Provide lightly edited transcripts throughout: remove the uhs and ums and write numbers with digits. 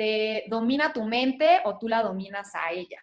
te domina tu mente o tú la dominas a ella.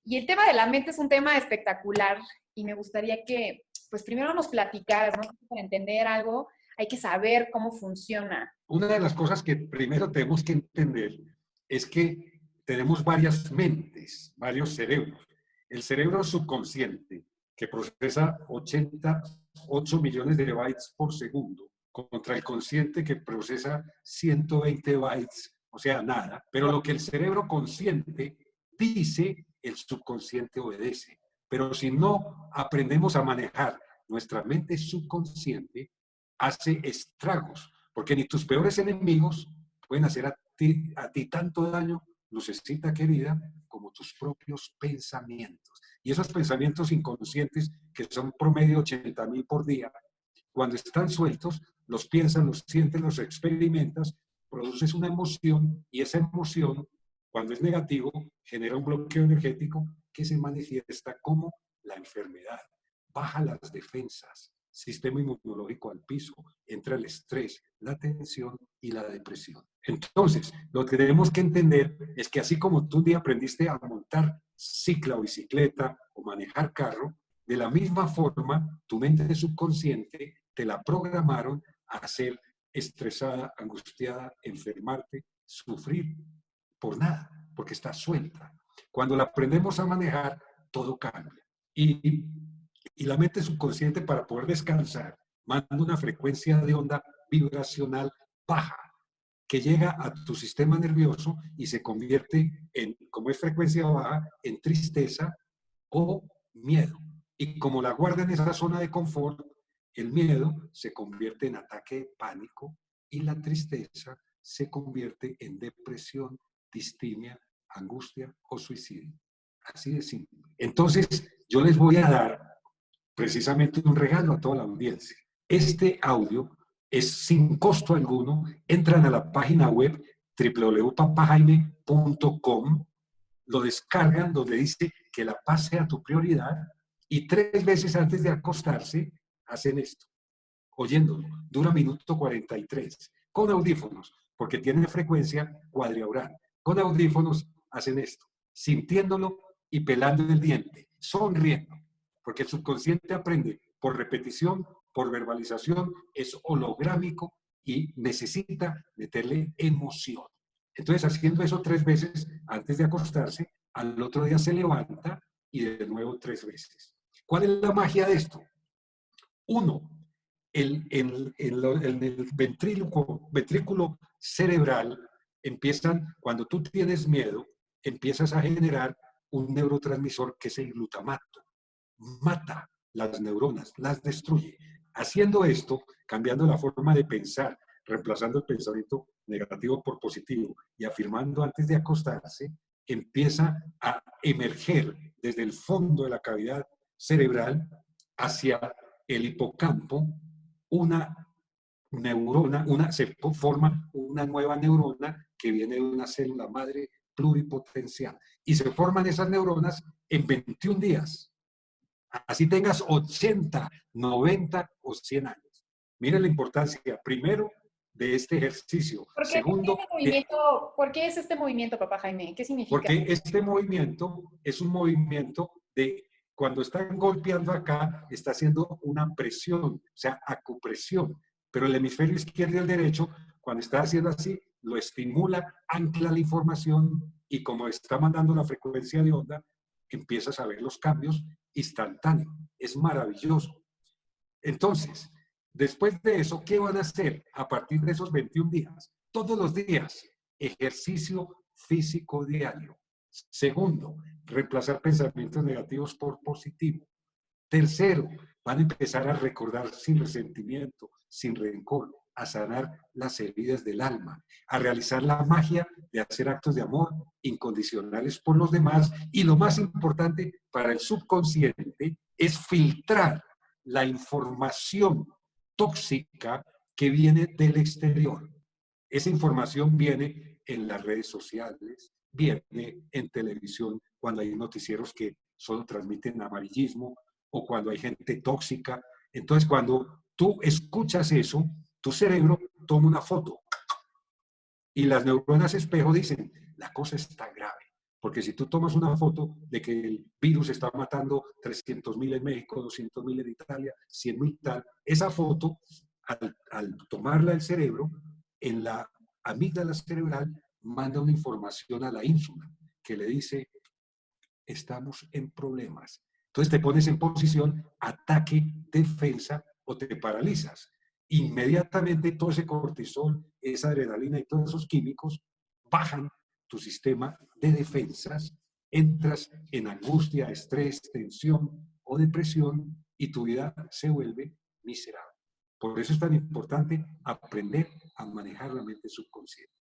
Y el tema de la mente es un tema espectacular y me gustaría que, pues primero nos platicaras, ¿no? Para entender algo hay que saber cómo funciona. Una de las cosas que primero tenemos que entender es que tenemos varias mentes, varios cerebros. El cerebro subconsciente, que procesa 88 millones de bytes por segundo, contra el consciente que procesa 120 bytes, o sea, nada. Pero lo que el cerebro consciente dice, el subconsciente obedece. Pero si no aprendemos a manejar nuestra mente subconsciente, hace estragos, porque ni tus peores enemigos pueden hacer a ti tanto daño, lucecita querida, como tus propios pensamientos. Y esos pensamientos inconscientes, que son promedio 80,000 por día, cuando están sueltos, los piensas, los sientes, los experimentas, produces una emoción y esa emoción, cuando es negativo, genera un bloqueo energético que se manifiesta como la enfermedad. Baja las defensas, sistema inmunológico al piso, entra el estrés, la tensión y la depresión. Entonces, lo que tenemos que entender es que así como tú un día aprendiste a montar cicla o bicicleta o manejar carro, de la misma forma, tu mente subconsciente te la programaron a ser estresada, angustiada, enfermarte, sufrir por nada, porque está suelta. Cuando la aprendemos a manejar, todo cambia. Y la mente subconsciente, para poder descansar, manda una frecuencia de onda vibracional baja que llega a tu sistema nervioso y se convierte en, como es frecuencia baja, en tristeza o miedo. Y como la guarda en esa zona de confort, el miedo se convierte en ataque de pánico y la tristeza se convierte en depresión, distimia, angustia o suicidio. Así de simple. Entonces, yo les voy a dar precisamente un regalo a toda la audiencia. Este audio es sin costo alguno. Entran a la página web www.papajaime.com, lo descargan donde dice que la paz sea tu prioridad y 3 veces antes de acostarse hacen esto, oyéndolo. Dura minuto 43, con audífonos, porque tiene frecuencia cuadriaural. Con audífonos hacen esto, sintiéndolo y pelando el diente, sonriendo. Porque el subconsciente aprende por repetición, por verbalización, es holográmico y necesita meterle emoción. Entonces, haciendo eso 3 veces antes de acostarse, al otro día se levanta y de nuevo 3 veces. ¿Cuál es la magia de esto? Uno, el ventrículo cerebral cuando tú tienes miedo, empiezas a generar un neurotransmisor que es el glutamato. Mata las neuronas, las destruye. Haciendo esto, cambiando la forma de pensar, reemplazando el pensamiento negativo por positivo y afirmando antes de acostarse, empieza a emerger desde el fondo de la cavidad cerebral hacia el hipocampo una neurona, se forma una nueva neurona que viene de una célula madre pluripotencial. Y se forman esas neuronas en 21 días. Así tengas 80, 90 o 100 años. Miren la importancia, primero, de este ejercicio. Segundo, ¿Por qué es este movimiento, papá Jaime? ¿Qué significa? Porque este movimiento es un movimiento de, cuando están golpeando acá, está haciendo una presión, o sea, acupresión. Pero el hemisferio izquierdo y el derecho, cuando está haciendo así, lo estimula, ancla la información y como está mandando la frecuencia de onda, empiezas a ver los cambios instantáneos. Es maravilloso. Entonces, después de eso, ¿qué van a hacer a partir de esos 21 días? Todos los días, ejercicio físico diario. Segundo, reemplazar pensamientos negativos por positivos. Tercero, van a empezar a recordar sin resentimiento, sin rencor, a sanar las heridas del alma, a realizar la magia de hacer actos de amor incondicionales por los demás y lo más importante para el subconsciente es filtrar la información tóxica que viene del exterior. Esa información viene en las redes sociales, viene en televisión cuando hay noticieros que solo transmiten amarillismo o cuando hay gente tóxica. Entonces, cuando tú escuchas eso, tu cerebro toma una foto Y las neuronas espejo dicen, la cosa está grave. Porque si tú tomas una foto de que el virus está matando 300.000 en México, 200.000 en Italia, 100.000 tal, esa foto, al tomarla el cerebro, en la amígdala cerebral manda una información a la ínsula que le dice, estamos en problemas. Entonces te pones en posición ataque, defensa o te paralizas. Inmediatamente todo ese cortisol, esa adrenalina y todos esos químicos bajan tu sistema de defensas, entras en angustia, estrés, tensión o depresión y tu vida se vuelve miserable. Por eso es tan importante aprender a manejar la mente subconsciente.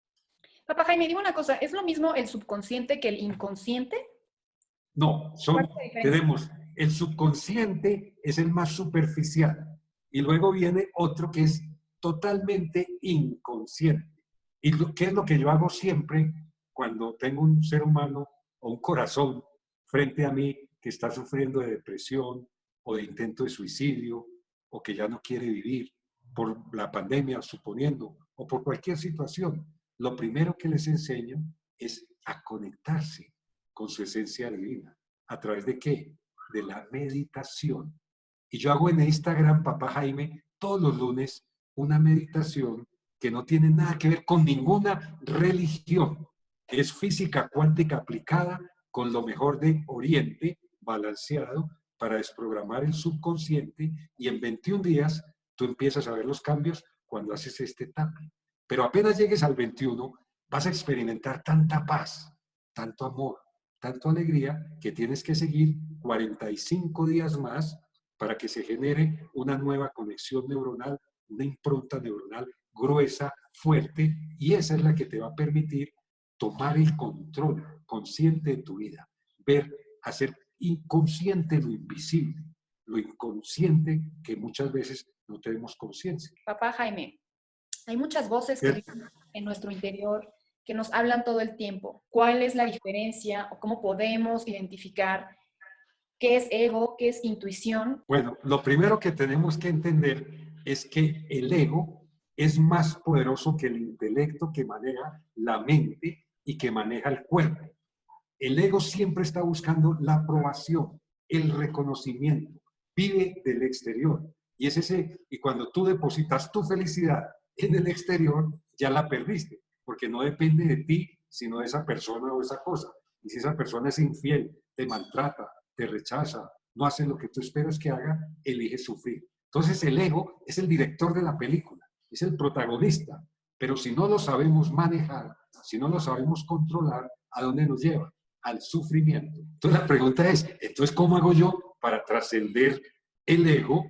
Papá Jaime, dime una cosa, ¿es lo mismo el subconsciente que el inconsciente? No, ¿Cuál es la diferencia? tenemos el subconsciente, es el más superficial, y luego viene otro que es totalmente inconsciente. ¿Y qué es lo que yo hago siempre cuando tengo un ser humano o un corazón frente a mí que está sufriendo de depresión o de intento de suicidio o que ya no quiere vivir por la pandemia, suponiendo, o por cualquier situación? Lo primero que les enseño es a conectarse con su esencia divina. ¿A través de qué? De la meditación. Y yo hago en Instagram, Papá Jaime, todos los lunes una meditación que no tiene nada que ver con ninguna religión. Es física cuántica aplicada con lo mejor de Oriente, balanceado, para desprogramar el subconsciente, y en 21 días tú empiezas a ver los cambios cuando haces este tapping. Pero apenas llegues al 21, vas a experimentar tanta paz, tanto amor, tanto alegría, que tienes que seguir 45 días más para que se genere una nueva conexión neuronal, una impronta neuronal gruesa, fuerte, y esa es la que te va a permitir tomar el control consciente de tu vida, ver, hacer inconsciente lo invisible, lo inconsciente que muchas veces no tenemos conciencia. Papá Jaime, hay muchas voces que viven en nuestro interior que nos hablan todo el tiempo. ¿Cuál es la diferencia o cómo podemos identificar qué es ego, qué es intuición? Bueno, lo primero que tenemos que entender es que el ego es más poderoso que el intelecto que maneja la mente y que maneja el cuerpo. El ego siempre está buscando la aprobación, el reconocimiento, vive del exterior. Y es ese, y cuando tú depositas tu felicidad en el exterior, ya la perdiste, porque no depende de ti, sino de esa persona o esa cosa. Y si esa persona es infiel, te maltrata, te rechaza, no hace lo que tú esperas que haga, elige sufrir. Entonces el ego es el director de la película, es el protagonista, pero si no lo sabemos manejar, si no lo sabemos controlar, ¿a dónde nos lleva? Al sufrimiento. Entonces la pregunta es, entonces, ¿cómo hago yo para trascender el ego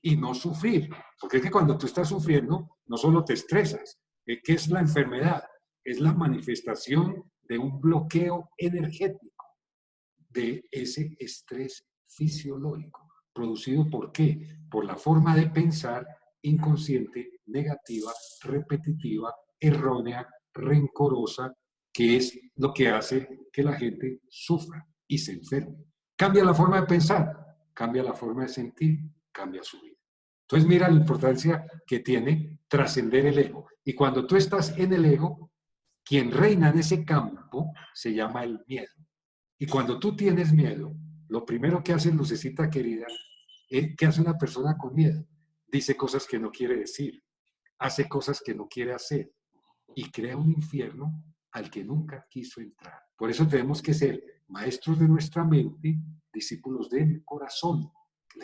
y no sufrir? Porque es que cuando tú estás sufriendo, no solo te estresas. ¿Qué es la enfermedad? Es la manifestación de un bloqueo energético de ese estrés fisiológico. ¿Producido por qué? Por la forma de pensar inconsciente, negativa, repetitiva, errónea, rencorosa, que es lo que hace que la gente sufra y se enferme. Cambia la forma de pensar, cambia la forma de sentir, cambia su vida. Entonces mira la importancia que tiene trascender el ego. Y cuando tú estás en el ego, quien reina en ese campo se llama el miedo. Y cuando tú tienes miedo, lo primero que hace Lucecita querida, ¿qué hace una persona con miedo? Dice cosas que no quiere decir, hace cosas que no quiere hacer y crea un infierno al que nunca quiso entrar. Por eso tenemos que ser maestros de nuestra mente, discípulos del corazón,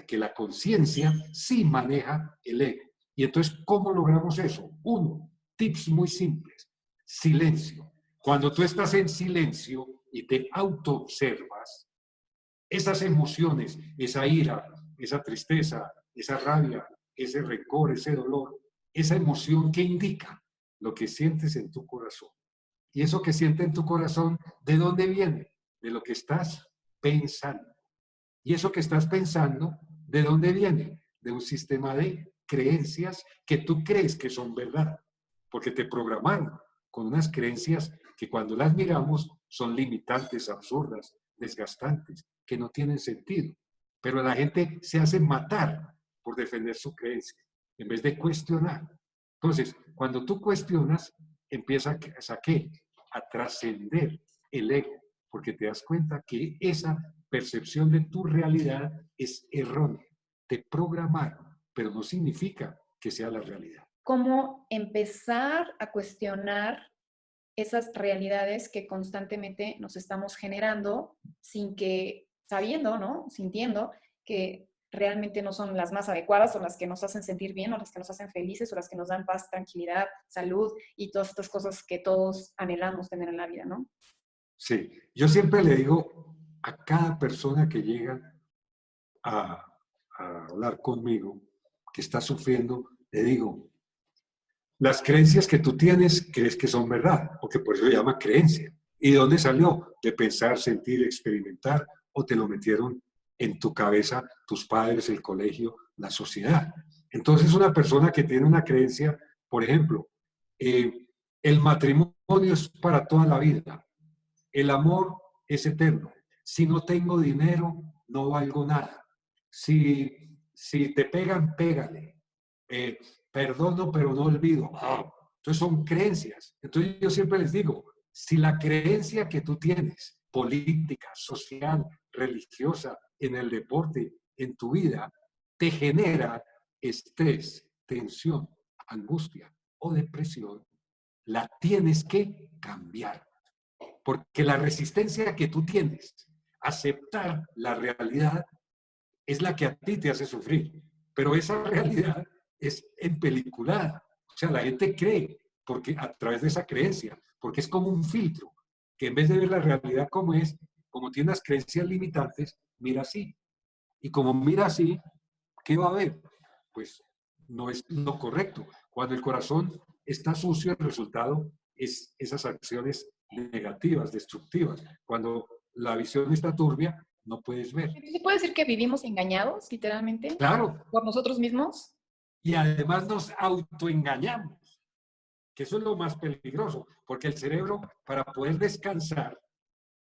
que la conciencia sí maneja el ego. Y entonces, ¿cómo logramos eso? Uno, tips muy simples. Silencio. Cuando tú estás en silencio y te autoobservas, esas emociones, esa ira, esa tristeza, esa rabia, ese rencor, ese dolor, esa emoción que indica lo que sientes en tu corazón. Y eso que sientes en tu corazón, ¿de dónde viene? De lo que estás pensando. Y eso que estás pensando, ¿de dónde viene? De un sistema de creencias que tú crees que son verdad, porque te programaron con unas creencias que cuando las miramos son limitantes, absurdas, desgastantes, que no tienen sentido. Pero la gente se hace matar por defender su creencia, en vez de cuestionar. Entonces, cuando tú cuestionas, empieza ¿a qué? A trascender el ego, porque te das cuenta que esa percepción de tu realidad es errónea. Te programaron, pero no significa que sea la realidad. ¿Cómo empezar a cuestionar esas realidades que constantemente nos estamos generando sin que, sabiendo, ¿no? Sintiendo que realmente no son las más adecuadas o las que nos hacen sentir bien o las que nos hacen felices o las que nos dan paz, tranquilidad, salud y todas estas cosas que todos anhelamos tener en la vida, ¿no? Sí, yo siempre le digo a cada persona que llega a, a hablar conmigo, que está sufriendo, le digo, las creencias que tú tienes, crees que son verdad, porque por eso se llama creencia. ¿Y de dónde salió? De pensar, sentir, experimentar, o te lo metieron en tu cabeza tus padres, el colegio, la sociedad. Entonces, una persona que tiene una creencia, por ejemplo, el matrimonio es para toda la vida, el amor es eterno. Si no tengo dinero, no valgo nada. Si te pegan, pégale. Eh, Perdono, pero no olvido. Entonces son creencias. Entonces yo siempre les digo, si la creencia que tú tienes, política, social, religiosa, en el deporte, en tu vida, te genera estrés, tensión, angustia o depresión, la tienes que cambiar. Porque la resistencia que tú tienes a aceptar la realidad es la que a ti te hace sufrir. Pero esa realidad es empeliculada. O sea, la gente cree porque a través de esa creencia, porque es como un filtro, que en vez de ver la realidad como es, como tiene unas creencias limitantes, mira así. Y como mira así, ¿qué va a haber? Pues no es lo correcto. Cuando el corazón está sucio, el resultado es esas acciones negativas, destructivas. Cuando la visión está turbia, no puedes ver. ¿Se puede decir que vivimos engañados, literalmente, Claro, por nosotros mismos? y además nos autoengañamos, que eso es lo más peligroso, porque el cerebro, para poder descansar,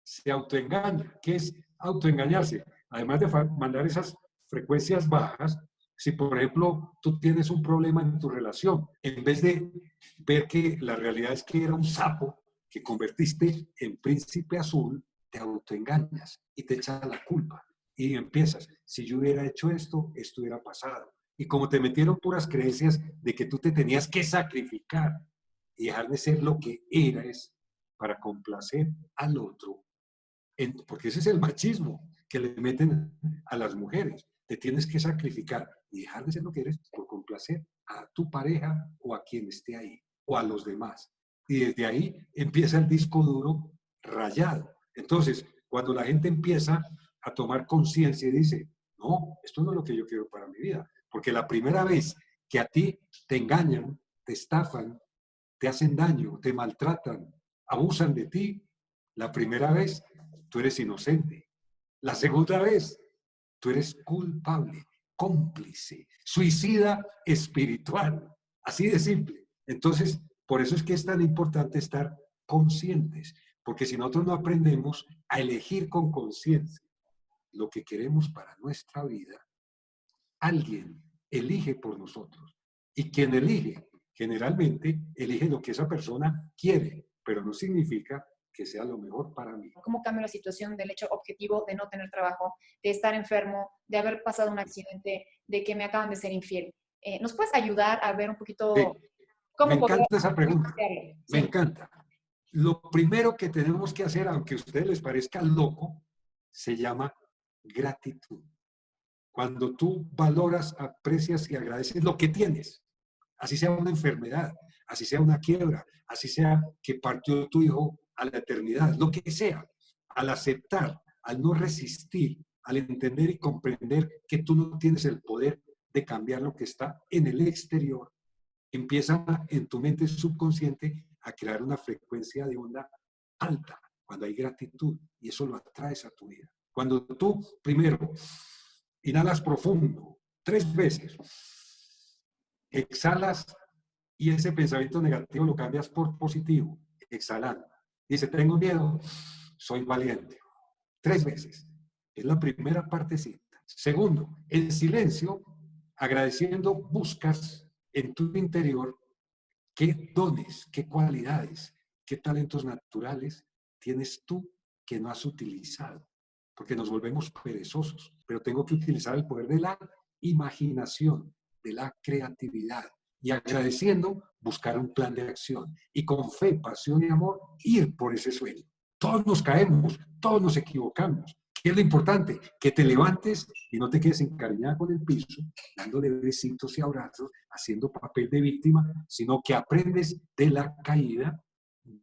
se autoengaña. ¿Qué es autoengañarse? Además de mandar esas frecuencias bajas, si por ejemplo tú tienes un problema en tu relación, en vez de ver que la realidad es que era un sapo que convertiste en príncipe azul, te autoengañas y te echas la culpa. Y empiezas, si yo hubiera hecho esto, esto hubiera pasado. Y como te metieron puras creencias de que tú te tenías que sacrificar y dejar de ser lo que eres para complacer al otro, porque ese es el machismo que le meten a las mujeres. Te tienes que sacrificar y dejar de ser lo que eres por complacer a tu pareja o a quien esté ahí o a los demás. Y desde ahí empieza el disco duro rayado. Entonces, cuando la gente empieza a tomar conciencia y dice, no, esto no es lo que yo quiero para mi vida, porque la primera vez que a ti te engañan, te estafan, te hacen daño, te maltratan, abusan de ti, la primera vez tú eres inocente. La segunda vez, tú eres culpable, cómplice, suicida espiritual. Así de simple. Entonces, por eso es que es tan importante estar conscientes, porque si nosotros no aprendemos a elegir con conciencia lo que queremos para nuestra vida, alguien elige por nosotros. Y quien elige, generalmente, elige lo que esa persona quiere, pero no significa que sea lo mejor para mí. ¿Cómo cambia la situación del hecho objetivo de no tener trabajo, de estar enfermo, de haber pasado un accidente, de que me acaban de ser infiel? ¿Nos puedes ayudar a ver un Sí, poquito me cómo poder encanta esa pregunta, hacerlo? me Sí. encanta. Lo primero que tenemos que hacer, aunque a ustedes les parezca loco, se llama gratitud. Cuando tú valoras, aprecias y agradeces lo que tienes, así sea una enfermedad, así sea una quiebra, así sea que partió tu hijo a la eternidad, lo que sea, al aceptar, al no resistir, al entender y comprender que tú no tienes el poder de cambiar lo que está en el exterior, empieza en tu mente subconsciente a crear una frecuencia de onda alta cuando hay gratitud y eso lo atraes a tu vida. Cuando tú primero inhalas profundo 3 veces, exhalas y ese pensamiento negativo lo cambias por positivo, exhalando. Dice, tengo miedo, soy valiente. 3 veces. Es la primera partecita. Segundo, en silencio, agradeciendo, buscas en tu interior ¿Qué dones, qué cualidades, qué talentos naturales tienes tú que no has utilizado? Porque nos volvemos perezosos, pero tengo que utilizar el poder de la imaginación, de la creatividad y agradeciendo, buscar un plan de acción y con fe, pasión y amor ir por ese sueño. Todos nos caemos, todos nos equivocamos. ¿Qué es lo importante? Que te levantes y no te quedes encariñada con el piso, dándole besitos y abrazos, haciendo papel de víctima, sino que aprendes de la caída,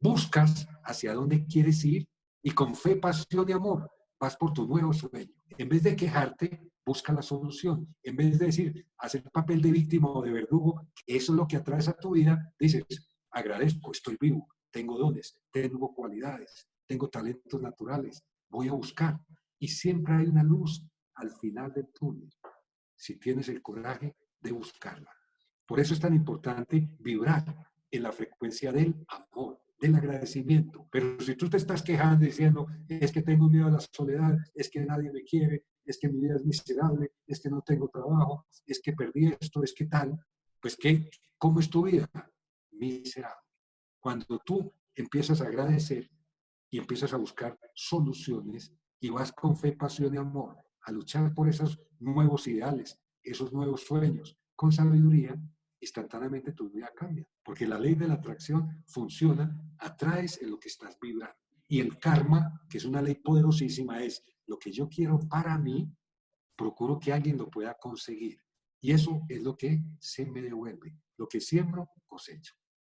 buscas hacia dónde quieres ir y con fe, pasión y amor vas por tu nuevo sueño. En vez de quejarte, busca la solución. En vez de decir, hacer papel de víctima o de verdugo, que eso es lo que atraes tu vida, dices, agradezco, estoy vivo, tengo dones, tengo cualidades, tengo talentos naturales, voy a buscar. Y siempre hay una luz al final del túnel, si tienes el coraje de buscarla. Por eso es tan importante vibrar en la frecuencia del amor, del agradecimiento. Pero si tú te estás quejando diciendo, es que tengo miedo a la soledad, es que nadie me quiere, es que mi vida es miserable, es que no tengo trabajo, es que perdí esto, es que tal, pues ¿qué? ¿Cómo es tu vida? Miserable. Cuando tú empiezas a agradecer y empiezas a buscar soluciones y vas con fe, pasión y amor a luchar por esos nuevos ideales, esos nuevos sueños, con sabiduría, instantáneamente tu vida cambia. Porque la ley de la atracción funciona, atraes en lo que estás vibrando. Y el karma, que es una ley poderosísima, es lo que yo quiero para mí, procuro que alguien lo pueda conseguir. Y eso es lo que se me devuelve. Lo que siembro, cosecho.